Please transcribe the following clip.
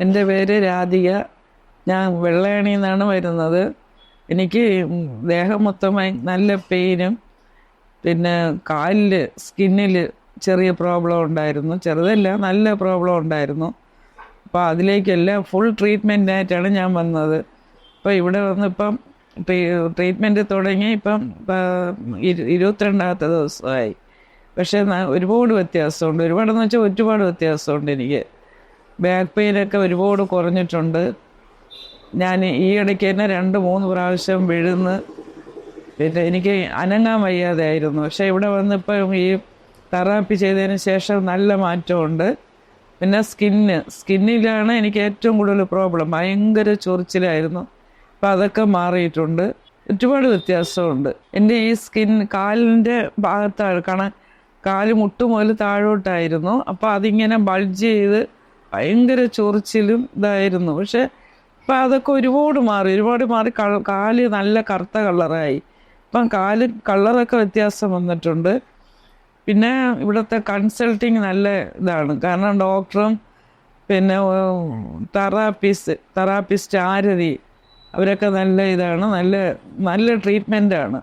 എൻ്റെ പേര് രാധിക. ഞാൻ വെള്ളയണിയിൽ നിന്നാണ് വരുന്നത്. എനിക്ക് ദേഹം മൊത്തമായി നല്ല പെയിനും പിന്നെ കാലിൽ സ്കിന്നിൽ ചെറിയ പ്രോബ്ലം ഉണ്ടായിരുന്നു. ചെറുതല്ല, നല്ല പ്രോബ്ലം ഉണ്ടായിരുന്നു. അപ്പോൾ അതിലേക്കെല്ലാം ഫുൾ ട്രീറ്റ്മെൻറ്റായിട്ടാണ് ഞാൻ വന്നത്. ഇപ്പോൾ ഇവിടെ വന്നിപ്പം ട്രീറ്റ്മെൻറ്റ് തുടങ്ങി ഇപ്പം 22ാമത്തെ ദിവസമായി. പക്ഷേ ഒരുപാട് വ്യത്യാസമുണ്ട്. ഒരുപാടെന്ന് വെച്ചാൽ ഒരുപാട് വ്യത്യാസമുണ്ട്. എനിക്ക് ബാക്ക് പെയിനൊക്കെ ഒരുപാട് കുറഞ്ഞിട്ടുണ്ട്. ഞാൻ ഈ ഇടയ്ക്ക് തന്നെ 2-3 പ്രാവശ്യം വീഴുന്ന് പിന്നെ എനിക്ക് അനങ്ങാൻ വയ്യാതെ ആയിരുന്നു. പക്ഷേ ഇവിടെ വന്നിപ്പം ഈ തെറാപ്പി ചെയ്തതിന് ശേഷം നല്ല മാറ്റമുണ്ട്. പിന്നെ സ്കിന്നിലാണ് എനിക്ക് ഏറ്റവും കൂടുതൽ പ്രോബ്ലം. ഭയങ്കര ചൊറിച്ചിലായിരുന്നു. അപ്പം അതൊക്കെ മാറിയിട്ടുണ്ട്. ഒരുപാട് വ്യത്യാസമുണ്ട്. എൻ്റെ ഈ കാലിൻ്റെ ഭാഗത്താണ് കാല് മുട്ട് മുതൽ താഴോട്ടായിരുന്നു. അപ്പോൾ അതിങ്ങനെ ബൾജ് ചെയ്ത് ഭയങ്കര ചൊറിച്ചിലും ഇതായിരുന്നു. പക്ഷെ ഇപ്പം അതൊക്കെ ഒരുപാട് മാറി കാല് നല്ല കറുത്ത കളറായി. ഇപ്പം കാല് കളറൊക്കെ വ്യത്യാസം വന്നിട്ടുണ്ട്. പിന്നെ ഇവിടുത്തെ കൺസൾട്ടിങ് നല്ല ഇതാണ്. കാരണം ഡോക്ടറും പിന്നെ തെറാപ്പിസ്റ്റ് ആരതി അവരൊക്കെ നല്ല ഇതാണ്, നല്ല ട്രീറ്റ്മെൻറ്റാണ്.